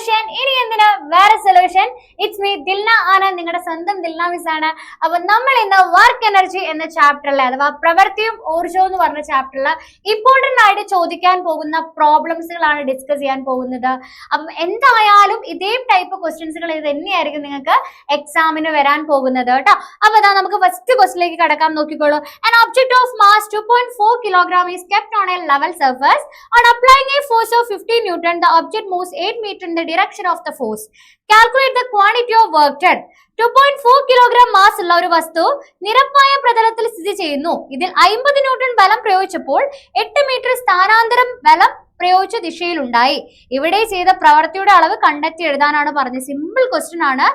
Solution. ഇനി എന്തിനാ വേറെ solution? It's me Dilna Anand, നിങ്ങളുടെ സ്വന്തം ദിൽന മിസ് ആണ്. അപ്പൊ നമ്മൾ ഇന്ന് വർക്ക് എനർജി എന്ന ചാപ്റ്ററിലെ അഥവാ പ്രവൃത്തിയും ഊർജവും എന്ന് പറഞ്ഞ ചാപ്റ്ററിൽ ഇമ്പോർട്ടന്റ് ആയിട്ട് ചോദിക്കാൻ പോകുന്ന പ്രോബ്ലംസുകളാണ് ഡിസ്കസ് ചെയ്യാൻ പോകുന്നത്. അപ്പം എന്തായാലും ഇതേ ടൈപ്പ് ക്വസ്റ്റ്യൻസുകൾ ഇത് തന്നെയായിരിക്കും നിങ്ങൾക്ക് എക്സാമിന് വരാൻ പോകുന്നത് കേട്ടോ. അപ്പൊ അതാ നമുക്ക് ഫസ്റ്റ് ക്വസ്റ്റിലേക്ക് കടക്കാം. നോക്കിക്കോളൂ. An object of mass 2.4 kg is kept on a level surface. On applying a force of 50 Newton, the object moves 8 meters in the direction of the force. Calculate the quantity of work done. 2.4 kg mass ഉള്ള ഒരു വസ്തു നിരപ്പായ പ്രതലത്തിൽ സ്ഥിതി ചെയ്യുന്നു. ഇതിൽ 50 newton ബലം പ്രയോഗിച്ചപ്പോൾ 8 metre സ്ഥാനാന്തരം ബലം പ്രയോഗിച്ച ദിശയിൽ ഉണ്ടായി. ഇവിടെ ചെയ്ത പ്രവൃത്തിയുടെ അളവ് കണ്ടെത്തി എഴുതാനാണ് പറഞ്ഞത്. സിമ്പിൾ ക്വസ്റ്റ്യൻ ആണ്.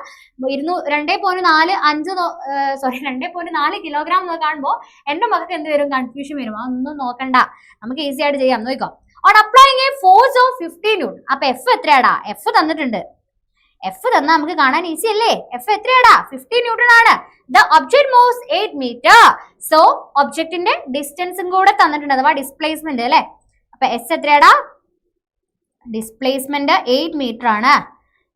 2.4 കിലോഗ്രാം എന്ന് കാണുമ്പോൾ എന്റെ മക്കൾക്ക് എന്ത് വരും? കൺഫ്യൂഷൻ വരും. അതൊന്നും നോക്കണ്ട, നമുക്ക് ഈസി ആയിട്ട് ചെയ്യാം. നോക്കാം. On applying a force of 50 newton. അപ്പൊ എഫ് എത്രയാടാ? എഫ് തന്നിട്ടുണ്ട്. എഫ് തന്നാ നമുക്ക് കാണാൻ ഈസി അല്ലേ? എഫ് എത്രയാടാ? 50 ന്യൂട്ടൺ ആണ്. The object moves 8 metre. So ഒബ്ജക്റ്റിന്റെ ഡിസ്റ്റൻസും കൂടെ തന്നിട്ടുണ്ട്, അഥവാ ഡിസ്പ്ലേസ്മെന്റ് അല്ലെ. അപ്പൊ എസ് എത്രയാടാ? ഡിസ്പ്ലേസ്മെന്റ് 8 മീറ്റർ ആണ്.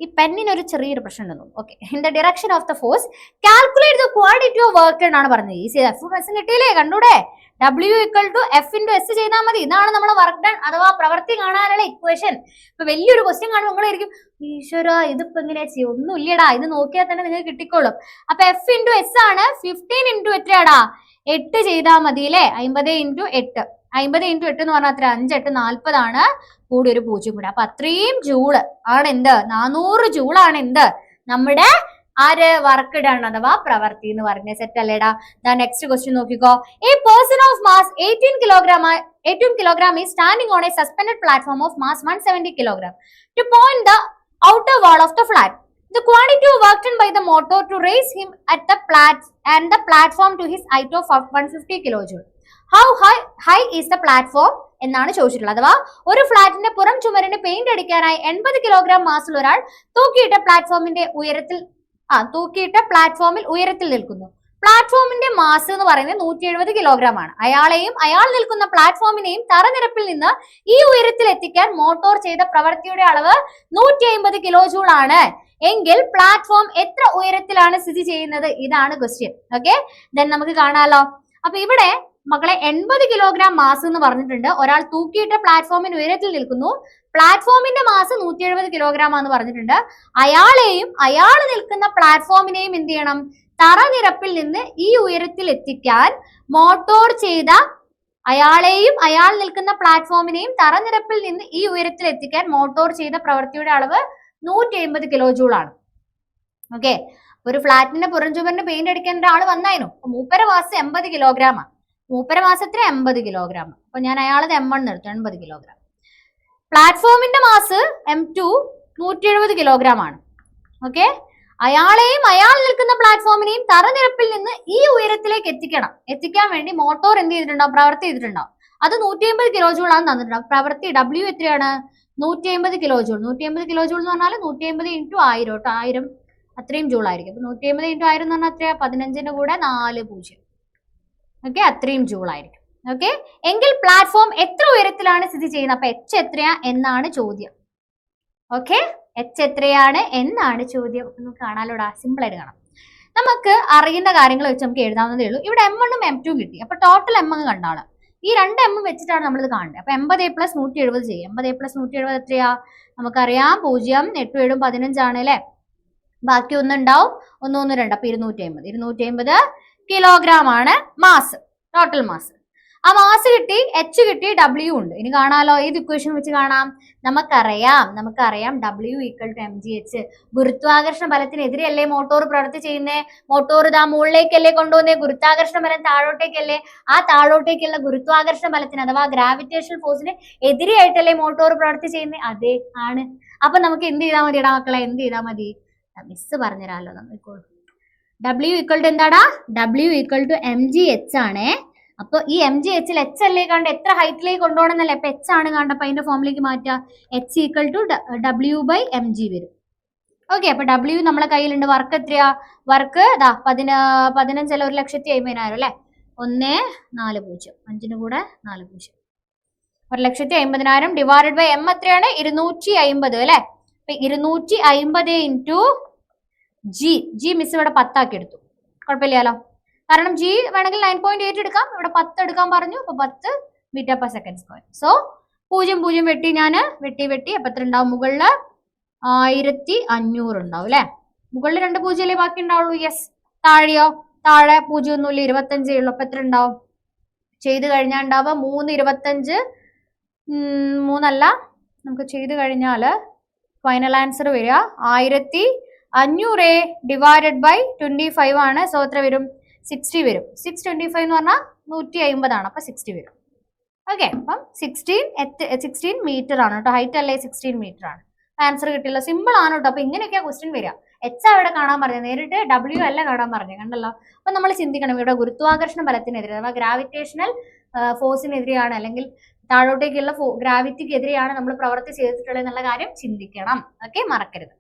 ഈ പെന്നിന് ഒരു ചെറിയൊരു പ്രശ്നം ഉണ്ടെന്നു. Okay. In the direction of the force calculate the quantity of work എന്നാണ് പറഞ്ഞത്. ഈസി. എഫ് എസ് കിട്ടിയില്ലേ? കണ്ടൂടെ? W = F × S ചെയ്താൽ മതി. ഇതാണ് നമ്മളെ വർക്ക് ഡൺ അഥവാ പ്രവൃത്തി കാണാനുള്ള ഇക്വേഷൻ. ഇപ്പൊ വലിയൊരു ക്വസ്റ്റ്യൻ കാണുമ്പോൾ നിങ്ങളായിരിക്കും, ഈശ്വര ഇതിപ്പോ എങ്ങനെയാ ചെയ്യും? ഒന്നും ഇല്ലടാ, ഇത് നോക്കിയാൽ തന്നെ നിങ്ങൾക്ക് കിട്ടിക്കോളും. അപ്പൊ F × S ആണ്. 15 × എത്രയാടാ? 8 ചെയ്താൽ മതി അല്ലേ? 50 × 8. 50 × 8 എന്ന് പറഞ്ഞാൽ അത്ര 5 8 40 ആണ്. കൂടി ഒരു 0 കൂടെ. അപ്പൊ അത്രയും ജൂള് ആണ് എന്ത്? 400 ജൂളാണ് എന്ത്? നമ്മുടെ ആര് വർക്ക് ഡൺ അഥവാ പ്രവൃത്തി എന്ന് പറഞ്ഞ. സെറ്റ് അല്ലേടാ? നെക്സ്റ്റ് ക്വസ്റ്റ്യൻ നോക്കിക്കോ. A person of mass 18 kilogram is standing on A suspended platform of mass 170 kilogram two point the outer wall of the flat. The quantity of work done by the motor to raise him at the platform to his height of 150 kilojoule. How high is the platform എന്നാണ് ചോദിച്ചിട്ടുള്ളത്. അഥവാ ഒരു ഫ്ലാറ്റിന്റെ പുറം ചുമരിന് paint അടിക്കാനായി 80 kilogram മാസുള്ള ഒരാൾ തൂക്കിയിട്ട പ്ലാറ്റ്ഫോമിൽ ഉയരത്തിൽ നിൽക്കുന്നു. പ്ലാറ്റ്ഫോമിന്റെ mass എന്ന് പറയുന്നത് 170 കിലോഗ്രാം ആണ്. അയാളെയും അയാൾ നിൽക്കുന്ന പ്ലാറ്റ്ഫോമിനെയും തറനിരപ്പിൽ നിന്ന് ഈ ഉയരത്തിൽ എത്തിക്കാൻ മോട്ടോർ ചെയ്ത പ്രവൃത്തിയുടെ അളവ് 150 കിലോ ജൂൾ ആണ്. എങ്കിൽ പ്ലാറ്റ്ഫോം എത്ര ഉയരത്തിലാണ് സ്ഥിതി ചെയ്യുന്നത്? ഇതാണ് ക്വസ്റ്റ്യൻ. ഓക്കെ. ദെൻ നമുക്ക് കാണാലോ. അപ്പൊ ഇവിടെ മക്കളെ 80 കിലോഗ്രാം മാസ് എന്ന് പറഞ്ഞിട്ടുണ്ട്. ഒരാൾ തൂക്കിയിട്ട പ്ലാറ്റ്ഫോമിന് ഉയരത്തിൽ നിൽക്കുന്നു. പ്ലാറ്റ്ഫോമിന്റെ മാസ് 170 കിലോഗ്രാം ആണെന്ന് പറഞ്ഞിട്ടുണ്ട്. അയാളെയും അയാൾ നിൽക്കുന്ന പ്ലാറ്റ്ഫോമിനെയും എന്ത് ചെയ്യണം? തറനിരപ്പിൽ നിന്ന് ഈ ഉയരത്തിൽ എത്തിക്കാൻ മോട്ടോർ ചെയ്ത അയാളെയും അയാൾ നിൽക്കുന്ന പ്ലാറ്റ്ഫോമിനെയും തറനിരപ്പിൽ നിന്ന് ഈ ഉയരത്തിൽ എത്തിക്കാൻ മോട്ടോർ ചെയ്ത പ്രവൃത്തിയുടെ അളവ് 150 കിലോ ജൂൾ ആണ്. ഓക്കെ. ഒരു ഫ്ലാറ്റിന്റെ പുറം ചുമരിന് പെയിന്റ് അടിക്കാൻ ഒരാൾ വന്നായിരുന്നു. മൂപ്പര മാസം 80 കിലോഗ്രാം ആണ്. മൂപ്പര മാസത്തിന് 80 കിലോഗ്രാം. അപ്പൊ ഞാൻ അയാളത് M1 എടുത്തു, 80 കിലോഗ്രാം. പ്ലാറ്റ്ഫോമിന്റെ മാസ് M2 170 കിലോഗ്രാം ആണ്. ഓക്കെ. അയാളെയും അയാൾ നിൽക്കുന്ന പ്ലാറ്റ്ഫോമിനെയും തറനിരപ്പിൽ നിന്ന് ഈ ഉയരത്തിലേക്ക് എത്തിക്കാൻ വേണ്ടി മോട്ടോർ എന്ത് ചെയ്തിട്ടുണ്ടാവും? പ്രവൃത്തി ചെയ്തിട്ടുണ്ടാവും. അത് 150 കിലോ ജൂൾ ആണ് തന്നിട്ടുണ്ടാവും. പ്രവൃത്തി W എത്രയാണ്? 150 കിലോ ജൂൾ. 150 കിലോ ജൂൾ എന്ന് പറഞ്ഞാൽ 150 × 1000 കേട്ടോ. 1000 അത്രയും ജൂൾ ആയിരിക്കും. അപ്പൊ 150 × 1000 എന്ന് പറഞ്ഞാൽ എത്രയാ? 15ന്റെ കൂടെ 4 0. ഓക്കെ. അത്രയും ജൂൾ ആയിരിക്കും. ഓക്കെ. എങ്കിൽ പ്ലാറ്റ്ഫോം എത്ര ഉയരത്തിലാണ് സ്ഥിതി ചെയ്യുന്നത്? അപ്പൊ H എത്രയാ എന്നാണ് ചോദ്യം. ഓക്കെ. H എത്രയാണ് എന്നാണ് ചോദ്യം. നമുക്ക് കാണാലോടാ. സിമ്പിൾ ആയിട്ട് കാണാം. നമുക്ക് അറിയുന്ന കാര്യങ്ങൾ വെച്ച് നമുക്ക് എഴുതാവുന്നതേ ഉള്ളൂ. ഇവിടെ M1 ഉം M2 ഉം കിട്ടി. അപ്പൊ ടോട്ടൽ M കണ്ടാണ്. ഈ 2 M വെച്ചിട്ടാണ് നമ്മളിത് കാണുന്നത്. അപ്പൊ 80 + 170 ചെയ്യും. 80 + 170 എത്രയാ? നമുക്കറിയാം 0 8 7 15 ആണ് അല്ലെ. ബാക്കി ഒന്നുണ്ടാവും. 1 1 2. അപ്പൊ 250 കിലോഗ്രാം ആണ് മാസ്, ടോട്ടൽ മാസ്. ആ മാസ് കിട്ടി, H കിട്ടി, W ഉണ്ട്. ഇനി കാണാലോ. ഏത് ഇക്വേഷൻ വെച്ച് കാണാം? നമുക്കറിയാം W = mgh. ഗുരുത്വാകർഷണ ബലത്തിനെതിരെയല്ലേ മോട്ടോർ പ്രവൃത്തി ചെയ്യുന്നേ? മോട്ടോർ ഇതാ മുകളിലേക്കല്ലേ കൊണ്ടുവന്നേ? ഗുരുത്വാകർഷണ ബലം താഴോട്ടേക്കല്ലേ? ആ താഴോട്ടേക്കുള്ള ഗുരുത്വാകർഷണ ബലത്തിന് അഥവാ ഗ്രാവിറ്റേഷണൽ ഫോഴ്സിന് എതിരെയായിട്ടല്ലേ മോട്ടോർ പ്രവൃത്തി ചെയ്യുന്നേ? അതെ ആണ്. അപ്പൊ നമുക്ക് എന്ത് ചെയ്താൽ മതി മക്കളെ? എന്ത് ചെയ്താൽ മതി? മിസ് പറഞ്ഞുതരാമല്ലോ. നമുക്ക് W = എന്താടാ? W = mgh ആണേ. അപ്പൊ ഈ mgh H അല്ലേ കണ്ട് എത്ര ഹൈറ്റിലേക്ക് കൊണ്ടുപോകണമെന്നല്ലേ? അപ്പൊ H ആണ് കണ്ട. അപ്പൊ അതിന്റെ ഫോമിലേക്ക് മാറ്റുക. H = W/mg വരും. ഓക്കെ. അപ്പൊ W നമ്മളെ കയ്യിലുണ്ട്. വർക്ക് എത്രയാ? വർക്ക് 15 അല്ല 1,50,000 അല്ലെ. 1 4 0. 5ന് കൂടെ 4 0. 1,50,000 / m എത്രയാണ്? 250 അല്ലെ. 250 ഇൻറ്റു ജി മിസ് ഇവിടെ 10 ആക്കി എടുത്തു. കുഴപ്പമില്ലല്ലോ, കാരണം ജി വേണമെങ്കിൽ 9.8 എടുക്കാം, ഇവിടെ 10 എടുക്കാൻ പറഞ്ഞു. അപ്പൊ 10 metre per second square. So 0 വെട്ടി ഞാൻ വെട്ടി അപ്പൊ എത്ര ഉണ്ടാവും? മുകളില് 1500 ഉണ്ടാവും അല്ലെ. മുകളിൽ 2 പൂജ്യമല്ലേ ബാക്കി ഉണ്ടാവുള്ളൂ. യെസ്. താഴെയോ? താഴെ 0 ഒന്നുമില്ല, 25 ഉള്ളൂ. അപ്പൊ എത്ര ഉണ്ടാവും? ചെയ്ത് കഴിഞ്ഞാൽ ഉണ്ടാവുക 325 3 നമുക്ക് ചെയ്ത് കഴിഞ്ഞാല് ഫൈനൽ ആൻസർ വരിക 1500 ഡിവൈഡഡ് ബൈ 25 ആണ്. സോ എത്ര വരും? 60 വരും. 625 എന്ന് പറഞ്ഞാൽ 150 ആണ്. അപ്പൊ 60 വരും. ഓക്കെ, അപ്പം 16 മീറ്റർ ആണ് കേട്ടോ. ഹൈറ്റ് അല്ലേ 16 മീറ്റർ ആണ്. ആൻസർ കിട്ടില്ല. സിമ്പിൾ ആണ് കേട്ടോ. അപ്പൊ ഇങ്ങനെയൊക്കെയാ ക്വസ്റ്റ്യൻ വരിക. എച്ച് അവിടെ കാണാൻ പറഞ്ഞത്, നേരിട്ട് W അല്ല കാണാൻ പറഞ്ഞത്, കണ്ടല്ലോ. അപ്പൊ നമ്മൾ ചിന്തിക്കണം, ഇവിടെ ഗുരുത്വാകർഷണ ബലത്തിനെതിരെ അഥവാ ഗ്രാവിറ്റേഷണൽ ഫോഴ്സിനെതിരെയാണ്, അല്ലെങ്കിൽ താഴോട്ടേക്കുള്ള ഗ്രാവിറ്റിക്ക് എതിരെയാണ് നമ്മൾ പ്രവൃത്തി ചെയ്തിട്ടുള്ളത് എന്നുള്ള കാര്യം ചിന്തിക്കണം. ഓക്കെ, മറക്കരുത്.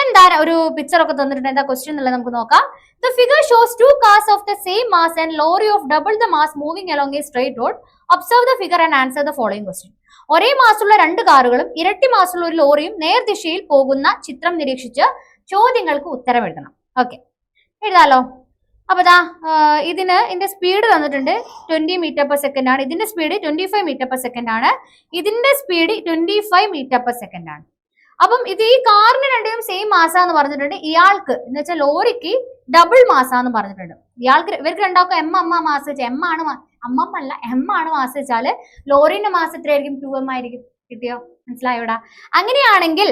എന്താ ഒരു പിക്ചർ ഒക്കെ തന്നിട്ടുണ്ട്, എന്താ ക്വസ്റ്റ്യൻ എന്നുള്ളത് നമുക്ക് നോക്കാം. The figure shows 2 cars of the same mass and lorry of double the mass moving along a straight road. Observe the figure and answer the following question. ഒരേ മാസുള്ള 2 കാറുകളും ഇരട്ടി മാസുള്ള ഒരു ലോറിയും നേർദിശയിൽ പോകുന്ന ചിത്രം നിരീക്ഷിച്ച് ചോദ്യങ്ങൾക്ക് ഉത്തരം എഴുതണം. ഓക്കെ, എഴുതാലോ. അപ്പൊ ഇതിന്റെ സ്പീഡ് തന്നിട്ടുണ്ട് 20 മീറ്റർ പെർ സെക്കൻഡ് ആണ്. ഇതിന്റെ സ്പീഡ് 25 മീറ്റർ പെർ സെക്കൻഡ് ആണ്. ഇതിന്റെ സ്പീഡ് 25 മീറ്റർ പെർ സെക്കൻഡ് ആണ്. അപ്പം ഇത് ഈ കാറിന് രണ്ടും സെയിം മാസാന്ന് പറഞ്ഞിട്ടുണ്ട്. ഇയാൾക്ക് എന്ന് വെച്ചാൽ ലോറിക്ക് ഡബിൾ മാസാന്ന് പറഞ്ഞിട്ടുണ്ട്. ഇവർക്ക് രണ്ടാൾക്കും എം മാസ് വെച്ചാൽ എം ആണ് മാസ് വെച്ചാല് ലോറിന്റെ മാസ് എത്രയായിരിക്കും? 2m ആയിരിക്കും. കിട്ടിയോ? മനസ്സിലായോടാ? അങ്ങനെയാണെങ്കിൽ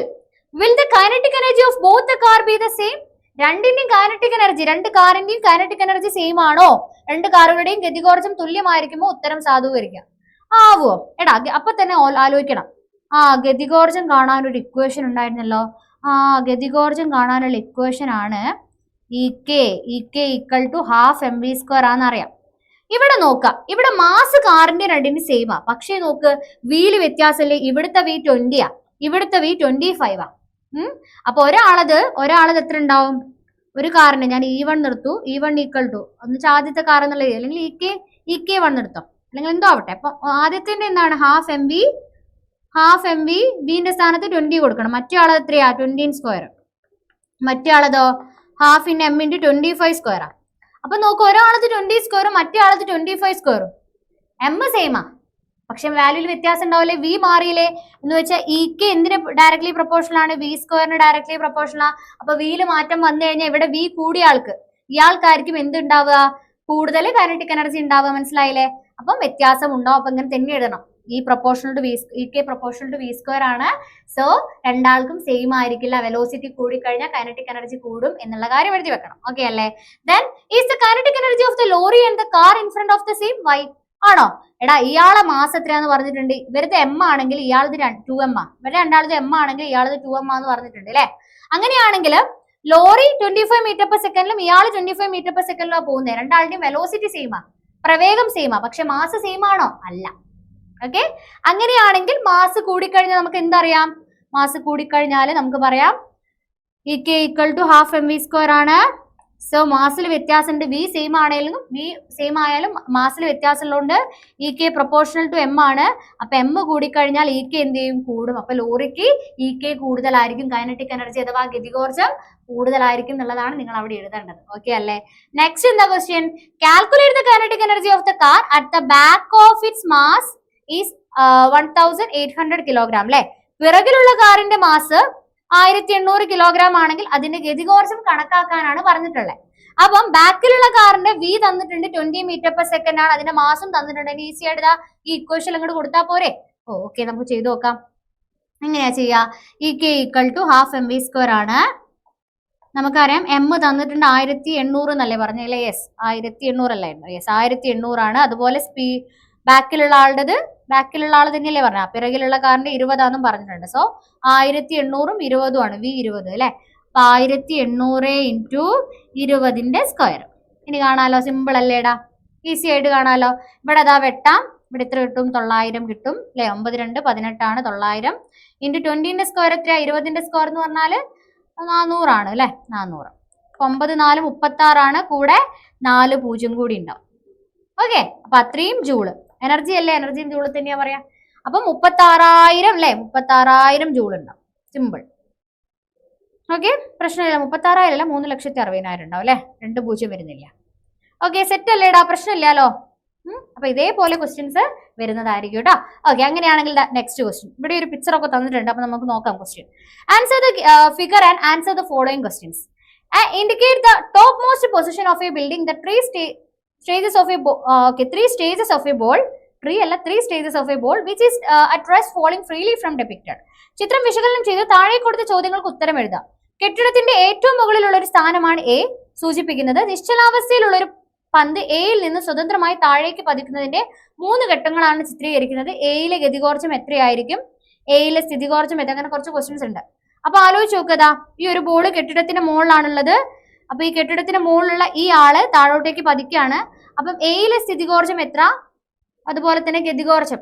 will the kinetic energy of both the car be the same? രണ്ടിന്റെയും കൈനറ്റിക് എനർജി, 2 കാറിന്റെയും കൈനറ്റിക് എനർജി സെയിം ആണോ? 2 കാറുകളുടെയും ഗതികോർജം തുല്യമായിരിക്കുമോ? ഉത്തരം സാധൂകരിക്കുക. ആവോ? എടാ അപ്പൊ തന്നെ ആലോചിക്കണം. ഗതികോർജം കാണാനൊരു ഇക്വേഷൻ ഉണ്ടായിരുന്നല്ലോ. ഗതികോർജം കാണാനുള്ള ഇക്വേഷൻ ആണ് EK ഈക്വൽ ടു ½ mv² ആണെന്നറിയാം. ഇവിടെ നോക്കാം, ഇവിടെ മാസ് കാറിന്റെ രണ്ടിന് സെയിമാ. പക്ഷേ നോക്ക്, വീല് വ്യത്യാസമല്ലേ. ഇവിടുത്തെ V 20 ഇവിടുത്തെ V 25 അപ്പൊ ഒരാളത് എത്ര ഉണ്ടാവും? ഒരു കാറിന് ഞാൻ E1 നിർത്തൂ. E1 ഈക്വൽ ടു ഒന്ന് ആദ്യത്തെ കാർ എന്നുള്ള, അല്ലെങ്കിൽ EK1 നിർത്തോ, അല്ലെങ്കിൽ എന്തോ ആവട്ടെ. അപ്പൊ ആദ്യത്തിന്റെ എന്താണ്? ½ mv. വിന്റെ സ്ഥാനത്ത് 20 കൊടുക്കണം. മറ്റേ ആളത് എത്രയാ? 20². മറ്റേ ആളതോ ½ × m × 25². അപ്പൊ നോക്കൂ, ഒരാളത് 20², മറ്റേ ആളത് 25². m സെയിമാ, പക്ഷെ വാല്യൂല് വ്യത്യാസം ഉണ്ടാവില്ലേ? V മാറിയില്ലേ? എന്ന് വെച്ചാൽ EK എന്തിന് ഡയറക്ട്ലി പ്രൊപ്പോർഷണൽ ആണ്? V² directly proportional. അപ്പൊ വിയില് മാറ്റം വന്നു കഴിഞ്ഞാൽ ഇവിടെ V കൂടിയ ആൾക്ക് ഇയാൾക്കായിരിക്കും എന്തുണ്ടാവുക? കൂടുതൽ കൈനറ്റിക് എനർജി ഉണ്ടാവുക. മനസ്സിലായില്ലേ? അപ്പം വ്യത്യാസം ഉണ്ടാവും. അപ്പൊ ഇങ്ങനെ തന്നെ എഴുതണം. EK പ്രൊപ്പോർഷണൽ ടു V² ആണ്. സോ രണ്ടാൾക്കും സെയിം ആയിരിക്കില്ല. വെലോസിറ്റി കൂടിക്കഴിഞ്ഞാൽ കൈനറ്റിക് എനർജി കൂടും എന്നുള്ള കാര്യം എഴുതി വെക്കണം. ഓക്കെ അല്ലേ? Then is the kinetic energy of the lorry and the car in front of the same? Why ആണോ? എടാ ഇയാളെ മാസ് എത്രയാന്ന് പറഞ്ഞിട്ടുണ്ട്. ഇവരുടെ M ആണെങ്കിൽ ഇയാളത് 2m ഇവരുടെ രണ്ടാളത് M ആണെങ്കിൽ ഇയാളത് 2m എന്ന് പറഞ്ഞിട്ടുണ്ട് അല്ലെ. അങ്ങനെയാണെങ്കിൽ ലോറി 25 മീറ്റർ പെർ സെക്കൻഡിലും ഇയാൾ 25 മീറ്റർ പെർ സെക്കൻഡിലും പോകുന്നത്. രണ്ടാളുടെയും വെലോസിറ്റി സെയിമാ, പ്രവേഗം സെയിമാ, പക്ഷെ മാസ് സെയിം ആണോ? അല്ല. ഓക്കെ, അങ്ങനെയാണെങ്കിൽ മാസ് കൂടിക്കഴിഞ്ഞാൽ നമുക്ക് എന്തറിയാം? മാസ് കൂടിക്കഴിഞ്ഞാൽ നമുക്ക് പറയാം EK ഈക്വൽ ടു ½ mv² ആണ്. സോ മാസിൽ വ്യത്യാസമുണ്ട്. V സെയിം ആണെങ്കിലും മാസിൽ വ്യത്യാസം ഉള്ളതുകൊണ്ട് EK പ്രൊപ്പോർഷണൽ ടു M ആണ്. അപ്പൊ M കൂടിക്കഴിഞ്ഞാൽ EK എന്ത് ചെയ്യും? കൂടും. അപ്പൊ ലോറിക്ക് EK കൂടുതലായിരിക്കും. കൈനറ്റിക് എനർജി അഥവാ ഗതികോർജം കൂടുതലായിരിക്കും എന്നുള്ളതാണ് നിങ്ങൾ അവിടെ എഴുതേണ്ടത്. ഓക്കെ അല്ലേ? നെക്സ്റ്റ് എന്താ question? Calculate the kinetic energy of the car at the back of its mass is 1800 kilogram അല്ലെ. പിറകിലുള്ള കാറിന്റെ മാസ് 1800 കിലോഗ്രാം ആണെങ്കിൽ അതിന്റെ ഗതികോർജം കണക്കാക്കാനാണ് പറഞ്ഞിട്ടുള്ളത്. അപ്പം ബാക്കിലുള്ള കാറിന്റെ V തന്നിട്ടുണ്ട് 20 മീറ്റർ പെർ സെക്കൻഡ് ആണ്. അതിന്റെ മാസും തന്നിട്ടുണ്ട്. ഈസി ആയിട്ട് ഈ ഇക്വേഷൻ അങ്ങോട്ട് കൊടുത്താൽ പോരെ? ഓക്കെ, നമുക്ക് ചെയ്തു നോക്കാം. എങ്ങനെയാ ചെയ്യാ? EK ഈക്വൽ ടു ½ mv² ആണ്. നമുക്കറിയാം M തന്നിട്ടുണ്ട് 1800 എന്നല്ലേ പറഞ്ഞല്ലേ? യെസ്, 1800 അല്ലായിരുന്നു. യെസ്, 1800 ആണ്. അതുപോലെ ബാക്കിലുള്ള ആൾ തന്നെയല്ലേ പറഞ്ഞ? പിറകിലുള്ള കാറിന്റെ 20 ആണെന്നും പറഞ്ഞിട്ടുണ്ട്. സോ 1800 20 ആണ്. V 20 അല്ലെ. അപ്പൊ 1800 ഇൻറ്റു 20ന്റെ സ്ക്വയർ. ഇനി കാണാലോ, സിമ്പിൾ അല്ലേടാ? ഈസി ആയിട്ട് കാണാലോ. ഇവിടെ അതാ വെട്ടാം. ഇവിടെ എത്ര കിട്ടും? 900 കിട്ടും അല്ലെ. 9 2 18 ആണ്. 900 ഇൻറ്റു 20ന്റെ സ്ക്വയർ എത്രയാ? 20ന്റെ സ്ക്വയർ എന്ന് പറഞ്ഞാല് 400 ആണ് അല്ലെ. 400. 9 4 36 ആണ്. കൂടെ 4 0 കൂടി ഉണ്ടാവും. ഓക്കെ, അപ്പൊ അത്രയും ജൂള് എനർജി അല്ലേ? എനർജിയും ജൂള് തന്നെയാ പറയാ. അപ്പൊ 36,000 അല്ലെ. 36,000 ജൂൾ ഉണ്ടാവും. സിമ്പിൾ. ഓക്കെ, പ്രശ്നമില്ല. 36,000 3,60,60,000 ഉണ്ടാവും അല്ലെ, 2 0 വരുന്നില്ല. ഓക്കെ, സെറ്റ് അല്ലേടാ, പ്രശ്നമില്ലല്ലോ. അപ്പൊ ഇതേപോലെ ക്വസ്റ്റ്യൻസ് വരുന്നതായിരിക്കും കേട്ടോ. ഓക്കെ, അങ്ങനെയാണെങ്കിൽ നെക്സ്റ്റ് ക്വസ്റ്റ്യൻ. ഇവിടെ ഒരു പിക്ചർ ഒക്കെ തന്നിട്ടുണ്ട്, അപ്പൊ നമുക്ക് നോക്കാം question. Answer the figure and answer the following questions. Indicate the topmost position of a building, the three stages of a three stages of a ball, three stages of a ball which is at rest falling freely from depicted. ചിത്രം വിശകലനം ചെയ്ത് താഴെ കൊടുത്ത ചോദ്യങ്ങൾക്ക് ഉത്തരം എഴുതാം. കെട്ടിടത്തിന്റെ ഏറ്റവും മുകളിലുള്ള ഒരു സ്ഥാനമാണ് എ സൂചിപ്പിക്കുന്നത്. നിശ്ചലാവസ്ഥയിലുള്ള ഒരു പന്ത് എയിൽ നിന്ന് സ്വതന്ത്രമായി താഴേക്ക് പതിക്കുന്നതിന്റെ 3 ഘട്ടങ്ങളാണ് ചിത്രീകരിക്കുന്നത്. എയിലെ ഗതികോർജ്ജം എത്രയായിരിക്കും, എയിലെ സ്ഥിതികോർജ്ജം എത്ര, അങ്ങനെ കുറച്ച് ക്വസ്റ്റ്യൻസ് ഉണ്ട്. അപ്പൊ ആലോചിച്ച് നോക്കതാ, ഈ ഒരു ബോൾ കെട്ടിടത്തിന്റെ മുകളിലാണുള്ളത്. അപ്പൊ ഈ കെട്ടിടത്തിന്റെ മുകളിലുള്ള ഈ ആള് താഴോട്ടേക്ക് പതിക്കാണ്. അപ്പം എയിലെ സ്ഥിതികോർജ്ജം എത്ര, അതുപോലെ തന്നെ ഗതികോർജ്ജം,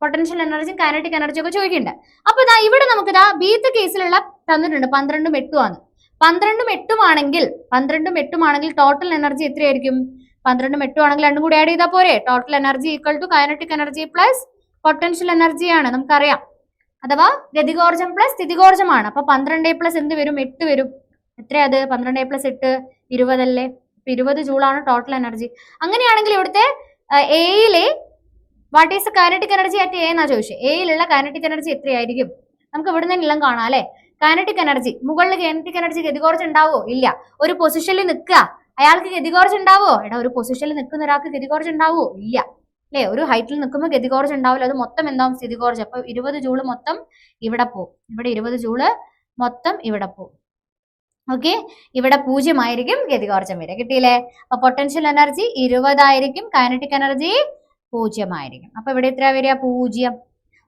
പൊട്ടൻഷ്യൽ എനർജിയും കൈനറ്റിക് എനർജിയും ഒക്കെ ചോദിക്കുന്നുണ്ട്. അപ്പൊ ഇതാ ഇവിടെ നമുക്ക് ഇതാ ബീത്തെ കേസിലുള്ള തന്നിട്ടുണ്ട് 12 8 ആണ്. 12 8 ആണെങ്കിൽ ടോട്ടൽ എനർജി എത്രയായിരിക്കും? 12 8 ആണെങ്കിൽ രണ്ടും കൂടി ആഡ് ചെയ്താൽ പോരെ. Total energy equal to kinetic energy plus potential എനർജിയാണ്, നമുക്കറിയാം. അഥവാ ഗതികോർജ്ജം പ്ലസ് സ്ഥിതികോർജ്ജമാണ്. അപ്പൊ 12 പ്ലസ് എന്ത് വരും? 8 വരും. എത്രയത്? 12 പ്ലസ് 8 20 അല്ലേ. 20 ജൂളാണ് ടോട്ടൽ എനർജി. അങ്ങനെയാണെങ്കിൽ ഇവിടുത്തെ എയിലെ what is kinetic energy at A എന്നാ ചോദിച്ചത്. എയിലുള്ള കൈനറ്റിക് എനർജി എത്രയായിരിക്കും? നമുക്ക് ഇവിടെ നിന്ന് എല്ലാം കാണാം അല്ലെ. കൈനറ്റിക് എനർജി, മുകളിൽ കൈനറ്റിക് എനർജി ഗതികോർജ്ജം ഉണ്ടാവോ? ഇല്ല. ഒരു പൊസിഷനിൽ നിൽക്കുക, അയാൾക്ക് ഗതികോർജ്ജം ഉണ്ടാവോ? എടാ, ഒരു പൊസിഷനിൽ നിൽക്കുന്ന ഒരാൾക്ക് ഗതികോർജ്ജം ഉണ്ടാവോ? ഇല്ല അല്ലെ. ഒരു ഹൈറ്റിൽ നിൽക്കുമ്പോൾ ഗതികോർജ്ജം ഉണ്ടാവില്ല. അത് മൊത്തം എന്താവും? സ്ഥിതികോർജ്ജം. അപ്പൊ 20 ജൂള് മൊത്തം ഇവിടെ പോവും. ഇവിടെ 20 ജൂള് മൊത്തം ഇവിടെ പോവും. ഓക്കെ, ഇവിടെ 0 ആയിരിക്കും ഗതികോർജ്ജം വരെ. കിട്ടിയില്ലേ? അപ്പൊ പൊട്ടൻഷ്യൽ എനർജി 20 ആയിരിക്കും, കൈനറ്റിക് എനർജി 0 ആയിരിക്കും. അപ്പൊ ഇവിടെ എത്ര വരിക? 0.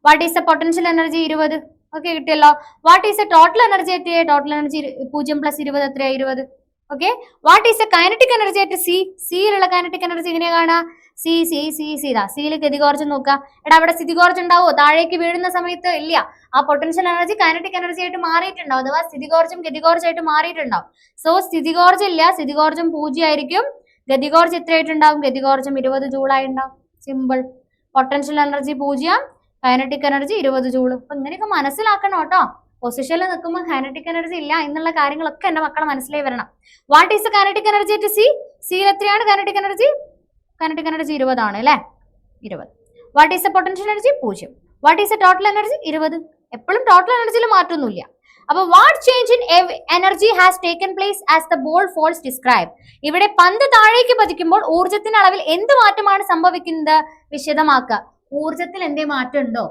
What is the potential energy? 20. Okay, കിട്ടിയല്ലോ. What is the total energy at A? Total energy 0 plus 20 എത്രയാ? 20. Okay, what is the kinetic energy at C? സിയിലുള്ള കൈനറ്റിക് എനർജി എങ്ങനെയാ കാണാ? സി സി സി സിതാ സിയിൽ ഗതികോർജ്ജം നോക്കുക. എടാ, അവിടെ സ്ഥിതികോർജ്ജം ഉണ്ടാവോ? താഴേക്ക് വീഴുന്ന സമയത്ത് ഇല്ല. ആ പൊട്ടൻഷ്യൽ എനർജി കൈനറ്റിക് എനർജി ആയിട്ട് മാറിയിട്ടുണ്ടാവും, അഥവാ സ്ഥിതികോർജ്ജം ഗതികോർജ്ജമായിട്ട് മാറിയിട്ടുണ്ടാവും. സോ സ്ഥിതികോർജ്ജം ഇല്ല, സ്ഥിതികോർജ്ജം 0 ആയിരിക്കും. ഗതികോർജ്ജം എത്രയായിട്ടുണ്ടാവും? ഗതികോർജ്ജം 20 ജൂളായിട്ടുണ്ടാവും. Simple. Potential energy 0, kinetic energy 20 joule. അപ്പൊ ഇങ്ങനെയൊക്കെ മനസ്സിലാക്കണം കേട്ടോ. പൊസിഷനിൽ നിൽക്കുമ്പോൾ കൈനറ്റിക് എനർജി ഇല്ല എന്നുള്ള കാര്യങ്ങളൊക്കെ എന്റെ മക്കളെ മനസ്സിലായി വരണം. What is the kinetic energy at C? സിയിൽ എത്രയാണ് കൈനറ്റിക് എനർജി? കൈനറ്റിക് എനർജി 20 ആണ് അല്ലെ, 20. What is the potential energy? 0. What is the total energy? 20. എപ്പോഴും ടോട്ടൽ എനർജിയിൽ മാറ്റമൊന്നുമില്ല. അപ്പൊ what change in energy has taken place as the ball falls describe? ഇവിടെ പന്ത് താഴേക്ക് പതിക്കുമ്പോൾ ഊർജത്തിന്റെ അളവിൽ എന്ത് മാറ്റമാണ് സംഭവിക്കുന്നത്? വിശദമാക്കുക. ഊർജത്തിൽ എന്തേ മാറ്റം ഉണ്ടോ?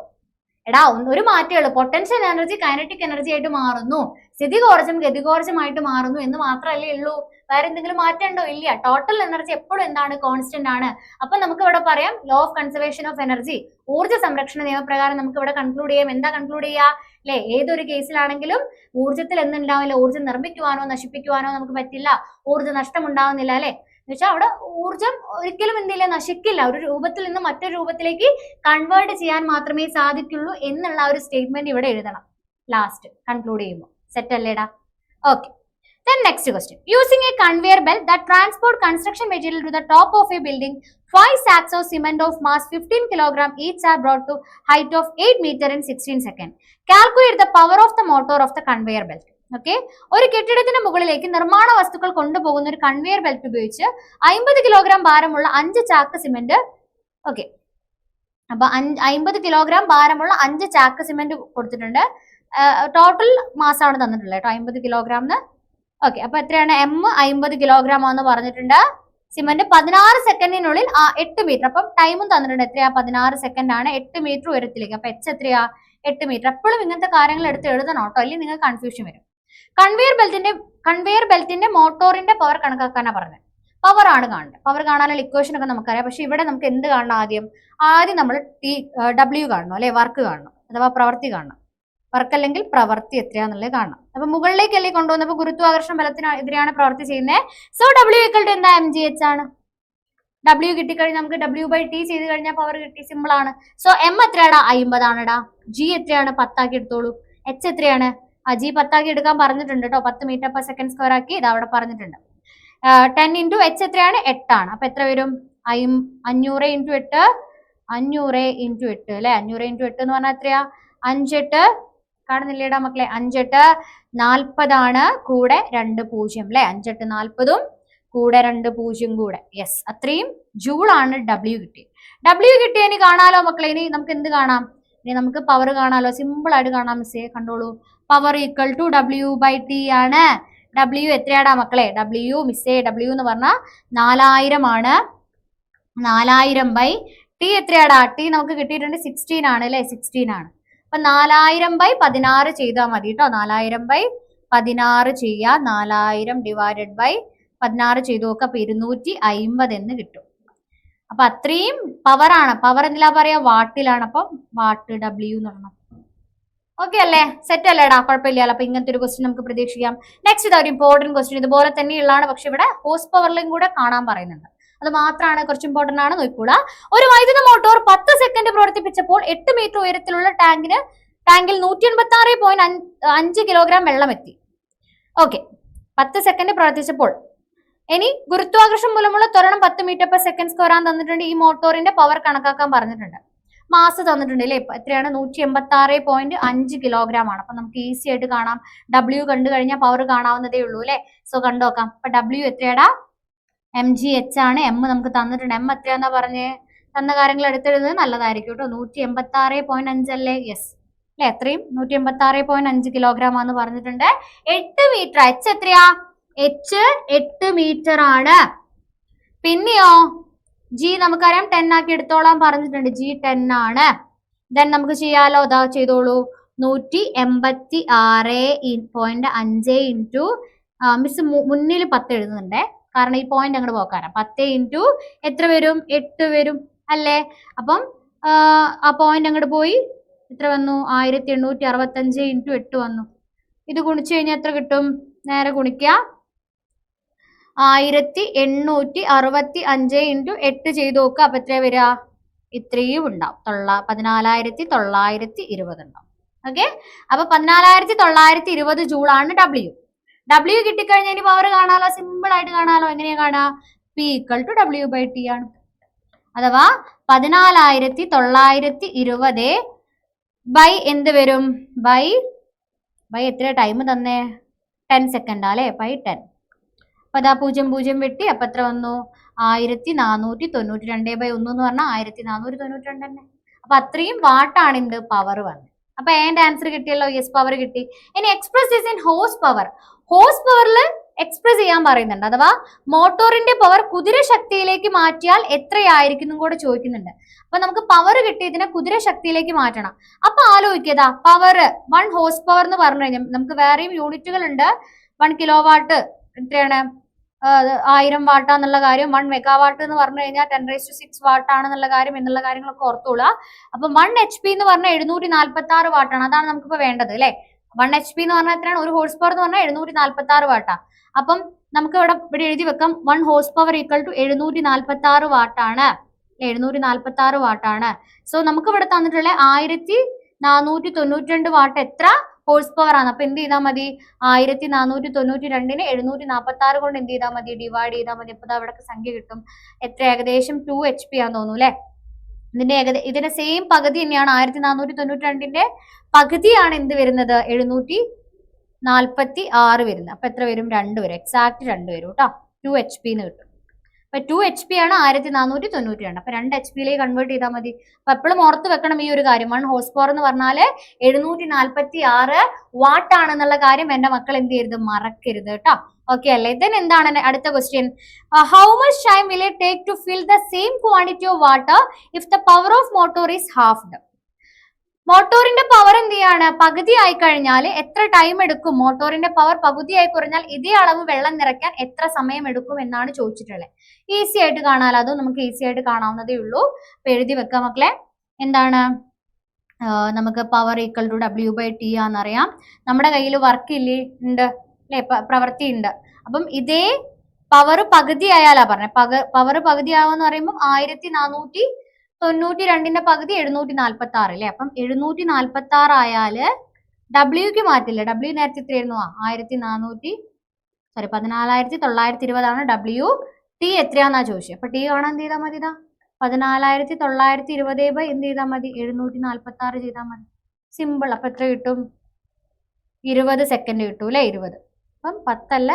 എടാ, ഒരു മാറ്റമുള്ളൂ. പൊട്ടൻഷ്യൽ എനർജി കൈനറ്റിക് എനർജി ആയിട്ട് മാറുന്നു, സ്ഥിതികോർജ്ജം ഗതികോർജ്ജമായിട്ട് മാറുന്നു എന്ന് മാത്രമല്ലേ ഉള്ളൂ. വേറെ എന്തെങ്കിലും മാറ്റം ഉണ്ടോ? ഇല്ല. ടോട്ടൽ എനർജി എപ്പോഴും എന്താണ്? കോൺസ്റ്റന്റ് ആണ്. അപ്പൊ നമുക്ക് ഇവിടെ പറയാം law of conservation of energy, ഊർജ്ജ സംരക്ഷണ നിയമപ്രകാരം നമുക്ക് ഇവിടെ കൺക്ലൂഡ് ചെയ്യാം. എന്താ കൺക്ലൂഡ് ചെയ്യുക? അല്ലെ, ഏതൊരു കേസിലാണെങ്കിലും ഊർജ്ജത്തിൽ എന്തുണ്ടാവില്ല? ഊർജ്ജം നിർമ്മിക്കുവാനോ നശിപ്പിക്കുവാനോ നമുക്ക് പറ്റില്ല. ഊർജ്ജ നഷ്ടം ഉണ്ടാവുന്നില്ല അല്ലെ. എന്നുവെച്ചാൽ അവിടെ ഊർജ്ജം ഒരിക്കലും എന്തില്ല, നശിക്കില്ല. ഒരു രൂപത്തിൽ നിന്ന് മറ്റൊരു രൂപത്തിലേക്ക് കൺവേർട്ട് ചെയ്യാൻ മാത്രമേ സാധിക്കുള്ളൂ എന്നുള്ള ഒരു സ്റ്റേറ്റ്മെന്റ് ഇവിടെ എഴുതണം ലാസ്റ്റ് കൺക്ലൂഡ് ചെയ്യുമ്പോൾ. സെറ്റ് അല്ലേടാ? Okay. Then next question. Using a conveyor belt that transport construction material to the top of a building, 5 sacks of cement of mass 15 kg each are brought to height of 8 meter in 16 seconds. Calculate the power of the motor of the conveyor belt. Okay, ഒരു കെട്ടിടത്തിന് മുകളിലേക്ക് നിർമ്മാണ വസ്തുക്കൾ കൊണ്ടുപോകുന്ന ഒരു conveyor belt ഉപയോഗിച്ച് 50 kilogram ഭാരമുള്ള 5 ചാക്ക് സിമെന്റ്. ഓക്കെ, അപ്പൊ 50 കിലോഗ്രാം ഭാരമുള്ള 5 ചാക്ക് സിമെന്റ് കൊടുത്തിട്ടുണ്ട്. ടോട്ടൽ മാസാണ് തന്നിട്ടുള്ളത് കേട്ടോ, 50 കിലോഗ്രാമിന്. ഓക്കെ, അപ്പൊ എത്രയാണ്? എം 50 കിലോഗ്രാം ആണെന്ന് പറഞ്ഞിട്ടുണ്ട്. സിമെന്റ് 16 സെക്കൻഡിനുള്ളിൽ 8 മീറ്റർ. അപ്പം ടൈമും തന്നിട്ടുണ്ട്. എത്രയാ? 16 സെക്കൻഡ് ആണ്. 8 മീറ്റർ ഉയരത്തിലേക്ക്. അപ്പൊ എച്ച് എത്രയാ? 8 മീറ്റർ. എപ്പോഴും ഇങ്ങനത്തെ കാര്യങ്ങൾ എടുത്ത് എഴുതണം കേട്ടോ, അല്ലെങ്കിൽ നിങ്ങൾക്ക് കൺഫ്യൂഷൻ വരും. കൺവെയർ ബെൽറ്റിന്റെ മോട്ടോറിന്റെ പവർ കണക്കാക്കാനാ പറഞ്ഞത്. പവർ ആണ് കാണേണ്ടത്. പവർ കാണാനുള്ള ഇക്വേഷൻ ഒക്കെ നമുക്കറിയാം. പക്ഷെ ഇവിടെ നമുക്ക് എന്ത് കാണണം? ആദ്യം നമ്മൾ W കാണണം അല്ലെ, വർക്ക് കാണണം, അഥവാ പ്രവൃത്തി കാണണം. വർക്ക് അല്ലെങ്കിൽ പ്രവൃത്തി എത്രയാന്നുള്ളത് കാണണം. അപ്പൊ മുകളിലേക്കല്ലേ കൊണ്ടുവന്നപ്പോ ഗുരുത്വാകർഷണ ബലത്തിനെതിരെയാണ് പ്രവൃത്തി ചെയ്യുന്നത്. സോ W = എന്താ? mgh ആണ്. W കിട്ടിക്കഴിഞ്ഞാൽ നമുക്ക് W/T ചെയ്ത് കഴിഞ്ഞാൽ പവർ കിട്ടി. സിമ്പിൾ ആണ്. So M എത്രയാടാ? 50 ആണെടാ. G എത്രയാണ്? 10 ആക്കി എടുത്തോളൂ. H എത്രയാണ്? G 10 ആക്കി എടുക്കാൻ പറഞ്ഞിട്ടുണ്ട് കേട്ടോ. 10 മീറ്റർ പെർ സെക്കൻഡ് സ്ക്വയർ ആക്കി ഇത് അവിടെ പറഞ്ഞിട്ടുണ്ട്. 10 × H എത്രയാണ്? 8 ആണ്. അപ്പൊ എത്ര വരും? 500 × 8, 500 × 8 അല്ലെ. 500 × 8 എന്ന് പറഞ്ഞാൽ എത്രയാ? 5 8 കാണുന്നില്ലേടാ മക്കളെ? 5 8 40 കൂടെ 2 0 അല്ലെ? 5 8 40 കൂടെ 2 0 കൂടെ. യെസ്, അത്രയും ജൂൾ ആണ് W കിട്ടി. W കിട്ടിയ ഇനി കാണാലോ മക്കളെ. ഇനി നമുക്ക് എന്ത് കാണാം? ഇനി നമുക്ക് പവർ കാണാലോ. സിമ്പിൾ ആയിട്ട് കാണാം മിസ്സേ, കണ്ടോളൂ. പവർ ഈക്വൽ ടു W/T ആണ്. W എത്രയാടാ മക്കളെ? W മിസ്സേ, W എന്ന് പറഞ്ഞാൽ 4000 ആണ്. 4000/T എത്രയാടാ? T നമുക്ക് കിട്ടിയിട്ടുണ്ട് 16 ആണ് അല്ലെ? 16 ആണ്. അപ്പൊ 4000/16 ചെയ്താൽ മതി കേട്ടോ. 4000/16 ചെയ്യാ. 4000/16 ചെയ്തു നോക്കുക. അപ്പൊ 250 എന്ന് കിട്ടും. അപ്പൊ അത്രയും പവർ ആണ്. പവർ എന്തിലാ പറയാ? വാട്ടിലാണ്. അപ്പൊ വാട്ട് W എന്ന് പറഞ്ഞു. ഓക്കെ അല്ലേ? സെറ്റ് അല്ലേടാ? കുഴപ്പമില്ലല്ലോ. അപ്പൊ ഇങ്ങനത്തെ ഒരു ക്വസ്റ്റ്യൻ നമുക്ക് പ്രതീക്ഷിക്കാം. നെക്സ്റ്റ് ഇതാ ഒരു ഇമ്പോർട്ടന്റ് ക്വസ്റ്റ്യൻ. ഇതുപോലെ തന്നെയുള്ളതാണ്, പക്ഷെ ഇവിടെ ഹോഴ്സ് പവറിലും കൂടെ കാണാൻ പറയുന്നുണ്ട്. അത് മാത്രമാണ് കുറച്ച് ഇമ്പോർട്ടന്റ് ആണ്, നോക്കൂടാ. ഒരു വൈദ്യുത മോട്ടോർ 10 സെക്കൻഡ് പ്രവർത്തിപ്പിച്ചപ്പോൾ 8 മീറ്റർ ഉയരത്തിലുള്ള ടാങ്കിൽ 186.5 കിലോഗ്രാം വെള്ളം എത്തി. ഓക്കെ, 10 സെക്കൻഡ് പ്രവർത്തിച്ചപ്പോൾ. ഇനി ഗുരുത്വാകർഷണം മൂലമുള്ള ത്വരണം 10 മീറ്റർ/സെക്കൻഡ് വരാൻ തന്നിട്ടുണ്ട്. ഈ മോട്ടോറിന്റെ പവർ കണക്കാക്കാൻ പറഞ്ഞിട്ടുണ്ട്. മാസ് തന്നിട്ടുണ്ട് അല്ലേ? എത്രയാണ്? 186.5 കിലോഗ്രാം ആണ്. അപ്പൊ നമുക്ക് ഈസി ആയിട്ട് കാണാം. W കണ്ടു കഴിഞ്ഞാൽ പവർ കാണാവുന്നതേ ഉള്ളൂ അല്ലെ? സോ കണ്ടുനോക്കാം. അപ്പൊ W എത്രയാടാ? mgh ആണ്. M നമുക്ക് തന്നിട്ടുണ്ട്. M എത്രയാന്നാ പറഞ്ഞേ? തന്ന കാര്യങ്ങൾ എടുത്തെഴുതുന്നത് നല്ലതായിരിക്കും കേട്ടോ. 186.5 അല്ലേ? യെസ് അല്ലെ? എത്രയും 186.5 കിലോഗ്രാം ആണെന്ന് പറഞ്ഞിട്ടുണ്ട്. 8 മീറ്റർ. H എത്രയാ? H 8 മീറ്റർ ആണ്. പിന്നെയോ G നമുക്കറിയാം 10 ആക്കി എടുത്തോളാൻ പറഞ്ഞിട്ടുണ്ട്. G 10 ആണ്. ദെൻ നമുക്ക് ചെയ്യാലോ. ഇതാ ചെയ്തോളൂ. 186.5 ഇൻറ്റു മിസ് മുന്നിൽ 10 എഴുതുന്നുണ്ടേ, കാരണം ഈ പോയിന്റ് അങ്ങോട്ട് പോക്കാനാണ്. 10 ഇൻറ്റു എത്ര വരും? 8 വരും അല്ലേ? അപ്പം ആ പോയിന്റ് അങ്ങോട്ട് പോയി എത്ര വന്നു? 1865 ഇൻറ്റു 8 വന്നു. ഇത് ഗുണിച്ചു കഴിഞ്ഞാൽ എത്ര കിട്ടും? നേരെ ഗുണിക്കുക. 1865 ഇൻറ്റു 8 ചെയ്ത് നോക്കുക. അപ്പൊ എത്രയാ വരിക? ഇത്രയും ഉണ്ടാവും. 14920 ഉണ്ടാവും. ഓക്കെ, അപ്പൊ 14920 ജൂളാണ് W. W കിട്ടിക്കഴിഞ്ഞാൽ ഇനി പവർ കാണാലോ. സിമ്പിൾ ആയിട്ട് കാണാലോ. എങ്ങനെയാ കാണാ? P ഈക്വൽ ടു W/T ആണ്. അഥവാ 14920 ബൈ എന്ത് വരും? ബൈ എത്ര ടൈം തന്നേ? 10 സെക്കൻഡ് അല്ലേ? ബൈ 10. അപ്പൊ അതാ 0 വെട്ടി. അപ്പൊ എത്ര വന്നു? 1492/1 എന്ന് പറഞ്ഞാൽ 1492 തന്നെ. അപ്പൊ അത്രയും വാട്ടാണ് എന്ത്? പവർ വന്നത്. അപ്പൊ എന്റെ ആൻസർ കിട്ടിയല്ലോ. യെസ്, പവർ കിട്ടി. ഇനി express this in horse power. Horse പവറിൽ എക്സ്പ്രസ് ചെയ്യാൻ പറയുന്നുണ്ട്. അഥവാ മോട്ടോറിന്റെ പവർ കുതിര ശക്തിയിലേക്ക് മാറ്റിയാൽ എത്രയായിരിക്കും കൂടെ ചോദിക്കുന്നുണ്ട്. അപ്പൊ നമുക്ക് പവർ കിട്ടിയതിനെ കുതിര ശക്തിയിലേക്ക് മാറ്റണം. അപ്പൊ ആലോചിക്കതാ പവർ 1 ഹോഴ്സ് പവർ എന്ന് പറഞ്ഞു കഴിഞ്ഞാൽ നമുക്ക് വേറെയും യൂണിറ്റുകൾ ഉണ്ട്. 1 കിലോ വാട്ട് എത്രയാണ്? 1000 വാട്ടാന്നുള്ള കാര്യം. 1 മെഗാവാട്ട് എന്ന് പറഞ്ഞു കഴിഞ്ഞാൽ 10⁶ വാട്ട് ആണെന്നുള്ള കാര്യം എന്നുള്ള കാര്യങ്ങളൊക്കെ ഓർത്തോളുക. അപ്പൊ 1 HP എന്ന് പറഞ്ഞാൽ 746 വാട്ടാണ്. അതാണ് നമുക്കിപ്പോ വേണ്ടത് അല്ലെ? 1 HP എന്ന് പറഞ്ഞാൽ എത്രയാണ്? 1 ഹോഴ്സ് പവർ എന്ന് പറഞ്ഞാൽ 746 വാട്ടാ. അപ്പം നമുക്ക് ഇവിടെ എഴുതി വെക്കാം. 1 ഹോഴ്സ് പവർ ഈക്വൽ ടു 746 വാട്ടാണ്. 746 വാട്ടാണ്. സോ നമുക്ക് ഇവിടെ തന്നിട്ടുള്ള 1492 വാട്ട് എത്ര ഹോഴ്സ് പവർ ആണ്. അപ്പൊ എന്ത് ചെയ്താൽ മതി? 1492നെ 746 കൊണ്ട് എന്ത് ചെയ്താൽ മതി? ഡിവൈഡ് ചെയ്താൽ മതി. അപ്പൊ അവിടെ സംഖ്യ കിട്ടും. എത്ര? ഏകദേശം 2 HP ആണെന്ന് തോന്നുന്നു അല്ലെ? ഇതിന്റെ സെയിം പകുതി തന്നെയാണ്. 1492ന്റെ പകുതിയാണ് എന്ത് വരുന്നത്? 746 വരുന്നത്. അപ്പൊ എത്ര വരും? 2 വരും. എക്സാക്ട് 2 വരും കേട്ടോ. 2 HP എന്ന് കിട്ടും. അപ്പൊ 2 HP ആണ് 1492. അപ്പൊ 2 HP കൺവേർട്ട് ചെയ്താൽ മതി. അപ്പൊ എപ്പോഴും ഓർത്ത് വെക്കണം ഈ ഒരു കാര്യം. 1 ഹോഴ്സ് പവർ എന്ന് പറഞ്ഞാല് 746 വാട്ട് ആണെന്നുള്ള കാര്യം എന്റെ മക്കൾ എന്ത് ചെയ്യരുത്? മറക്കരുത് കേട്ടോ. ഓക്കെ അല്ലേ? ദെൻ എന്താണ് അടുത്ത question? How much time will it take to fill the same quantity of water if the power of motor is halved? മോട്ടോറിന്റെ പവർ എന്ത് ചെയ്യാണ്? പകുതി ആയി കഴിഞ്ഞാൽ എത്ര ടൈം എടുക്കും? മോട്ടോറിന്റെ പവർ പകുതിയായി കുറഞ്ഞാൽ ഇതേ അളവ് വെള്ളം നിറയ്ക്കാൻ എത്ര സമയം എടുക്കും എന്നാണ് ചോദിച്ചിട്ടുള്ളത്. ഈസി ആയിട്ട് കാണാലോ. അതും നമുക്ക് ഈസി ആയിട്ട് കാണാവുന്നതേ ഉള്ളൂ. അപ്പൊ എഴുതി വെക്കാം മക്കളെ. എന്താണ്? നമുക്ക് പവർ ഈക്വൽ ടു W/T ആണെന്നറിയാം. നമ്മുടെ കയ്യിൽ വർക്ക് ഇല്ലേ? ഉണ്ട് അല്ലെ? പ്രവൃത്തി ഉണ്ട്. അപ്പം ഇതേ പവർ പകുതി ആയാലാ പറഞ്ഞത്. പവർ പകുതി ആവാന്ന് പറയുമ്പോൾ 1492ന്റെ പകുതി 746 അല്ലെ? അപ്പം 746 ആയാല് W മാറ്റില്ല. W നേരത്തെ എത്രയായിരുന്നു? 1420 W. T എത്രയാന്നാ ചോദിച്ചത്. അപ്പൊ T കാണാൻ എന്ത് ചെയ്താൽ മതി? 14,920 എന്ത് ചെയ്താൽ മതി? 746 ചെയ്താൽ മതി. സിമ്പിൾ. അപ്പൊ എത്ര കിട്ടും? 20 സെക്കൻഡ് കിട്ടൂ അല്ലെ? 20. അപ്പം 10 അല്ല,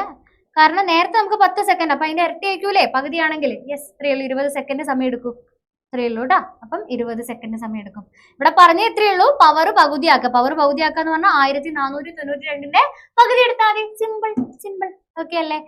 കാരണം നേരത്തെ നമുക്ക് 10 സെക്കൻഡ്, അപ്പൊ അതിന്റെ ഇരട്ടി ആയിരിക്കൂലേ പകുതിയാണെങ്കിൽ. യെസ്, ഇത്രയേ ഉള്ളൂ. 20 സെക്കൻഡ് സമയം എടുക്കും. ഇത്രയേ ഉള്ളൂ കേട്ടോ. അപ്പം 20 സെക്കൻഡ് സമയം എടുക്കും. ഇവിടെ പറഞ്ഞ ഇത്രയേ ഉള്ളൂ. പവർ പകുതിയാക്കുക. പവർ പകുതിയാക്കുക എന്ന് പറഞ്ഞാൽ 1492ന്റെ പകുതി എടുത്താൽ മതി. Simple simple. ഓക്കെ അല്ലേ?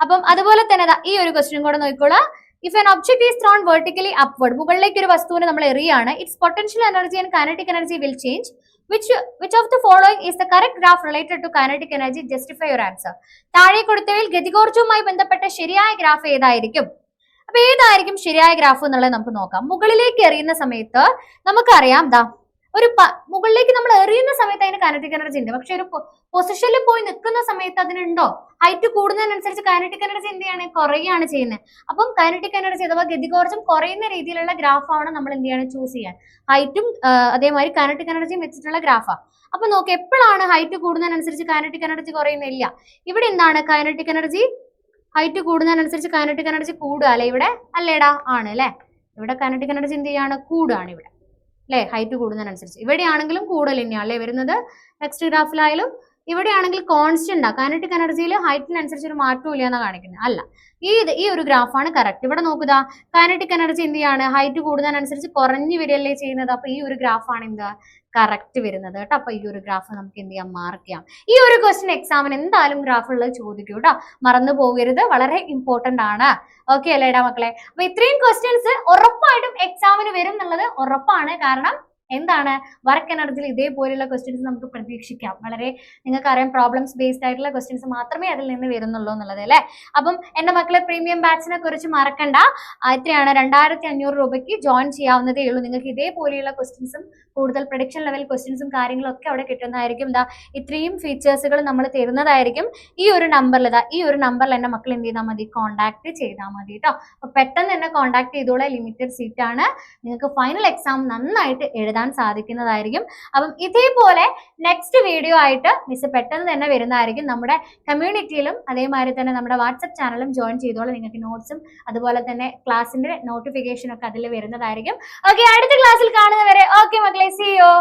അപ്പം അതുപോലെ തന്നെ ഈ ഒരു ക്വസ്റ്റ്യൻ കൂടെ നോക്കിക്കോളാം. If an object is thrown vertically upward, മുകളിലേക്ക് ഒരു വസ്തുവിനെ നമ്മൾ എറിയാണ്, its potential energy and kinetic energy will change. Which of the following is the correct graph related to kinetic energy? Justify your answer. താഴെ കൊടുത്തവയിൽ ഗതികോർജവുമായി ബന്ധപ്പെട്ട ശരിയായ ഗ്രാഫ് ഏതായിരിക്കും? അപ്പൊ ഏതായിരിക്കും ശരിയായ ഗ്രാഫ് എന്നുള്ളത് നമുക്ക് നോക്കാം. മുകളിലേക്ക് എറിയുന്ന സമയത്ത് നമുക്കറിയാം ഒരു മുകളിലേക്ക് നമ്മൾ എറിയുന്ന സമയത്ത് അതിന് കൈനറ്റിക് എനർജി ഉണ്ട്. പക്ഷെ ഒരു പൊസിഷനിൽ പോയി നിൽക്കുന്ന സമയത്ത് അതിനുണ്ടോ? ഹൈറ്റ് കൂടുന്നതിനനുസരിച്ച് കൈനറ്റിക് എനർജി എന്ത് ചെയ്യാണ്? കുറയുകയാണ് ചെയ്യുന്നത്. അപ്പം കൈനറ്റിക് എനർജി അഥവാ ഗതികോർജം കുറയുന്ന രീതിയിലുള്ള ഗ്രാഫാണ് നമ്മൾ എന്ത് ചെയ്യാണ്? ചൂസ് ചെയ്യാൻ. ഹൈറ്റും അതേമാതിരി കൈനറ്റിക് എനർജിയും വെച്ചിട്ടുള്ള ഗ്രാഫാ. അപ്പൊ നോക്ക്, എപ്പോഴാണ് ഹൈറ്റ് കൂടുന്നതിനനുസരിച്ച് കൈനറ്റിക് എനർജി കുറയുന്നില്ല? ഇവിടെ എന്താണ് കൈനറ്റിക് എനർജി? ഹൈറ്റ് കൂടുന്നതിനനുസരിച്ച് കൈനറ്റിക് എനർജി കൂടുക അല്ലെ? ഇവിടെ അല്ലേടാ? ആണ് അല്ലെ? ഇവിടെ കൈനറ്റിക് എനർജി എന്ത് ചെയ്യാണ്? കൂടുകയാണ് ഇവിടെ അല്ലെ? ഹൈറ്റ് കൂടുന്നതിനനുസരിച്ച്. ഇവിടെയാണെങ്കിലും കൂടുതൽ തന്നെയാണ് അല്ലെ വരുന്നത്. നെക്സ്റ്റ് ഗ്രാഫിലായാലും ഇവിടെയാണെങ്കിൽ കോൺസ്റ്റന്റ് ആ. കൈനറ്റിക് എനർജിയിൽ ഹൈറ്റിനനുസരിച്ച് ഒരു മാറ്റവും ഇല്ല എന്നാണ് കാണിക്കുന്നത്. അല്ല, ഈ ഒരു ഗ്രാഫാണ് കറക്റ്റ്. ഇവിടെ നോക്കുക, കൈനറ്റിക് എനർജി എന്ത് ചെയ്യാണ്? ഹൈറ്റ് കൂടുന്നതിനനുസരിച്ച് കുറഞ്ഞു വരികയല്ലേ ചെയ്യുന്നത്. അപ്പൊ ഈ ഒരു ഗ്രാഫാണ് എന്താ? കറക്റ്റ് വരുന്നത് കേട്ടോ. അപ്പൊ ഈ ഒരു ഗ്രാഫ് നമുക്ക് എന്ത് ചെയ്യാം? മാർക്ക് ചെയ്യാം. ഈ ഒരു ക്വസ്റ്റ്യൻ എക്സാമിന് എന്തായാലും ഗ്രാഫുള്ളത് ചോദിക്കും കേട്ടോ. മറന്നു പോകരുത്, വളരെ ഇമ്പോർട്ടന്റ് ആണ്. ഓക്കെ അല്ലേടാ മക്കളെ? അപ്പൊ ഇത്രയും ക്വസ്റ്റ്യൻസ് ഉറപ്പായിട്ടും എക്സാമിന് വരും എന്നുള്ളത് ഉറപ്പാണ്. കാരണം എന്താണ്? വർക്ക് എനർജിയിൽ ഇതേപോലെയുള്ള ക്വസ്റ്റ്യൻസ് നമുക്ക് പ്രതീക്ഷിക്കാം. വളരെ നിങ്ങൾക്കറിയാം, പ്രോബ്ലംസ് ബേസ്ഡ് ആയിട്ടുള്ള ക്വസ്റ്റ്യൻസ് മാത്രമേ അതിൽ നിന്ന് വരുന്നുള്ളൂ എന്നുള്ളത് അല്ലേ? അപ്പം എന്റെ മക്കളെ, പ്രീമിയം ബാച്ചിനെ കുറിച്ച് മറക്കണ്ട. എത്രയാണ്? 2500 രൂപയ്ക്ക് ജോയിൻ ചെയ്യാവുന്നതേ ഉള്ളൂ. നിങ്ങൾക്ക് ഇതേപോലെയുള്ള ക്വസ്റ്റ്യൻസും കൂടുതൽ പ്രഡിക്ഷൻ ലെവൽ ക്വസ്റ്റ്യൻസും കാര്യങ്ങളും ഒക്കെ അവിടെ കിട്ടുന്നതായിരിക്കും. ഇത്രയും ഫീച്ചേഴ്സുകൾ നമ്മൾ തരുന്നതായിരിക്കും. ഈ ഒരു നമ്പറിൽ എന്റെ മക്കൾ എന്ത് ചെയ്താൽ മതി? കോൺടാക്ട് ചെയ്താൽ മതി കേട്ടോ. അപ്പൊ പെട്ടെന്ന് തന്നെ കോൺടാക്ട് ചെയ്തോളെ. ലിമിറ്റഡ് സീറ്റ് ആണ്. നിങ്ങൾക്ക് ഫൈനൽ എക്സാം നന്നായിട്ട് എഴുതാൻ സാധിക്കുന്നതായിരിക്കും. അപ്പം ഇതേപോലെ നെക്സ്റ്റ് വീഡിയോ ആയിട്ട് മിസ് പെട്ടെന്ന് തന്നെ വരുന്നതായിരിക്കും. നമ്മുടെ കമ്മ്യൂണിറ്റിയിലും അതേമാതിരി തന്നെ നമ്മുടെ വാട്സപ്പ് ചാനലും ജോയിൻ ചെയ്തോളൂ. നിങ്ങൾക്ക് നോട്ട്സും അതുപോലെ തന്നെ ക്ലാസ്സിന്റെ നോട്ടിഫിക്കേഷൻ ഒക്കെ അതിൽ വരുന്നതായിരിക്കും. ഓക്കെ, അടുത്ത ക്ലാസ്സിൽ കാണുന്നവരെ ഓക്കെ മക്കളെ, സീ യു.